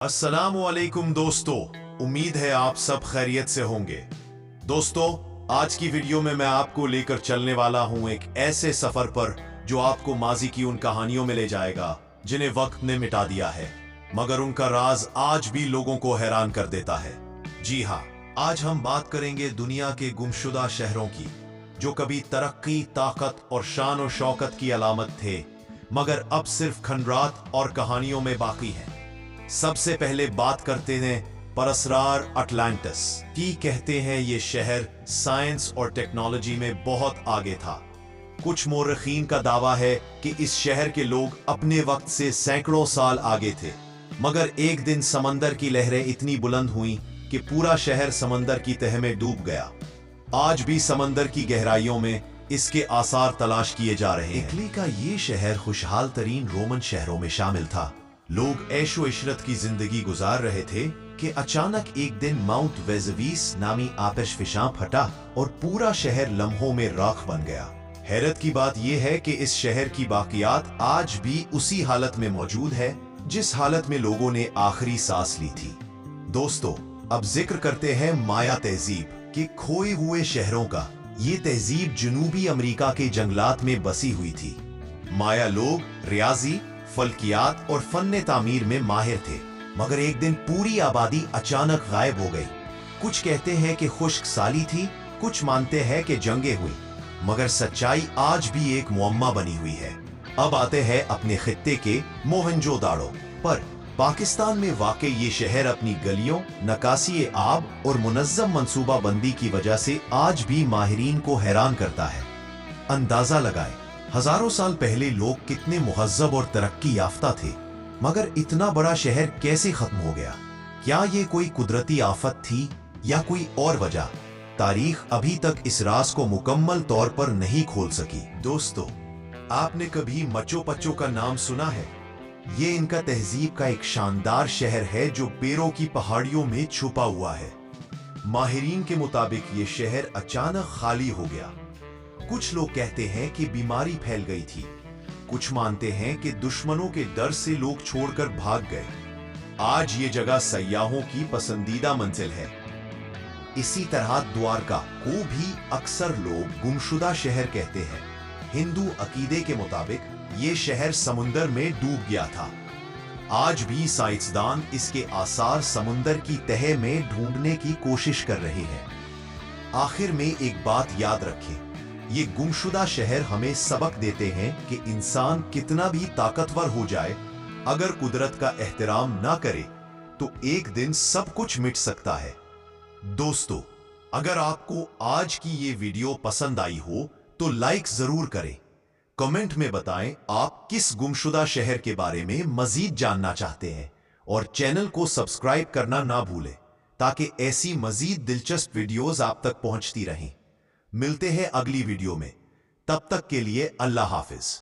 अस्सलामुअलैकुम दोस्तों, उम्मीद है आप सब खैरियत से होंगे। दोस्तों, आज की वीडियो में मैं आपको लेकर चलने वाला हूं एक ऐसे सफर पर जो आपको माजी की उन कहानियों में ले जाएगा जिन्हें वक्त ने मिटा दिया है, मगर उनका राज आज भी लोगों को हैरान कर देता है। जी हाँ, आज हम बात करेंगे दुनिया के गुमशुदा शहरों की, जो कभी तरक्की, ताकत और शान और शौकत की अलामत थे, मगर अब सिर्फ खंडरात और कहानियों में बाकी हैं। सबसे पहले बात करते हैं परअसरार अटलांटिस की। कहते हैं ये शहर साइंस और टेक्नोलॉजी में बहुत आगे था। कुछ मौरखीन का दावा है कि इस शहर के लोग अपने वक्त से सैकड़ों साल आगे थे, मगर एक दिन समंदर की लहरें इतनी बुलंद हुईं कि पूरा शहर समंदर की तह में डूब गया। आज भी समंदर की गहराइयों में इसके आसार तलाश किए जा रहे हैं। इटली का ये शहर खुशहाल तरीन रोमन शहरों में शामिल था। लोग ऐशो इशरत की जिंदगी गुजार रहे थे कि अचानक एक दिन माउंट वेजुवियस नामी आतिशफशां फटा और पूरा शहर लम्हों में राख बन गया। हैरत की बात यह है कि इस शहर की बाकियात आज भी उसी हालत में मौजूद है जिस हालत में लोगों ने आखिरी सांस ली थी। दोस्तों, अब जिक्र करते हैं माया तहजीब के खोए हुए शहरों का। ये तहजीब जनूबी अमेरिका के जंगलात में बसी हुई थी। माया लोग रियाजी, फल्कियात और फन्ने तामीर में माहिर थे, मगर एक दिन पूरी आबादी अचानक गायब हो गई। कुछ कहते हैं कि खुश्क साली थी, कुछ मानते हैं कि जंगें हुई, मगर सच्चाई आज भी एक मुअम्मा बनी हुई है। अब आते हैं अपने खित्ते के मोहनजोदाड़ो पर। पाकिस्तान में वाक़ ये शहर अपनी गलियों, नकासी आब और मुनज़्ज़म मंसूबाबंदी की वजह से आज भी माहिरीन को हैरान करता है। अंदाजा लगाएं, हजारों साल पहले लोग कितने मुहज़्ज़ब और तरक्की याफ्ता थे, मगर इतना बड़ा शहर कैसे खत्म हो गया? क्या ये कोई कुदरती आफत थी या कोई और वजह? तारीख अभी तक इस राज को मुकम्मल तौर पर नहीं खोल सकी। दोस्तों, आपने कभी मचो पच्चो का नाम सुना है? ये इनका तहजीब का एक शानदार शहर है जो पेरो की पहाड़ियों में छुपा हुआ है। माहिरीन के मुताबिक ये शहर अचानक खाली हो गया। कुछ लोग कहते हैं कि बीमारी फैल गई थी, कुछ मानते हैं कि दुश्मनों के डर से लोग छोड़कर भाग गए। आज ये जगह सयाहों की पसंदीदा मंजिल है। इसी तरह द्वारका को भी अक्सर लोग गुमशुदा शहर कहते हैं। हिंदू अकीदे के मुताबिक ये शहर समुंदर में डूब गया था। आज भी साइंसदान इसके आसार समुंदर की तह में ढूंढने की कोशिश कर रहे हैं। आखिर में एक बात याद रखें, ये गुमशुदा शहर हमें सबक देते हैं कि इंसान कितना भी ताकतवर हो जाए, अगर कुदरत का एहतराम ना करे तो एक दिन सब कुछ मिट सकता है। दोस्तों, अगर आपको आज की ये वीडियो पसंद आई हो तो लाइक जरूर करें। कमेंट में बताएं आप किस गुमशुदा शहर के बारे में मजीद जानना चाहते हैं, और चैनल को सब्सक्राइब करना ना भूलें ताकि ऐसी मजीद दिलचस्प वीडियोस आप तक पहुंचती रहें। मिलते हैं अगली वीडियो में, तब तक के लिए अल्लाह हाफिज।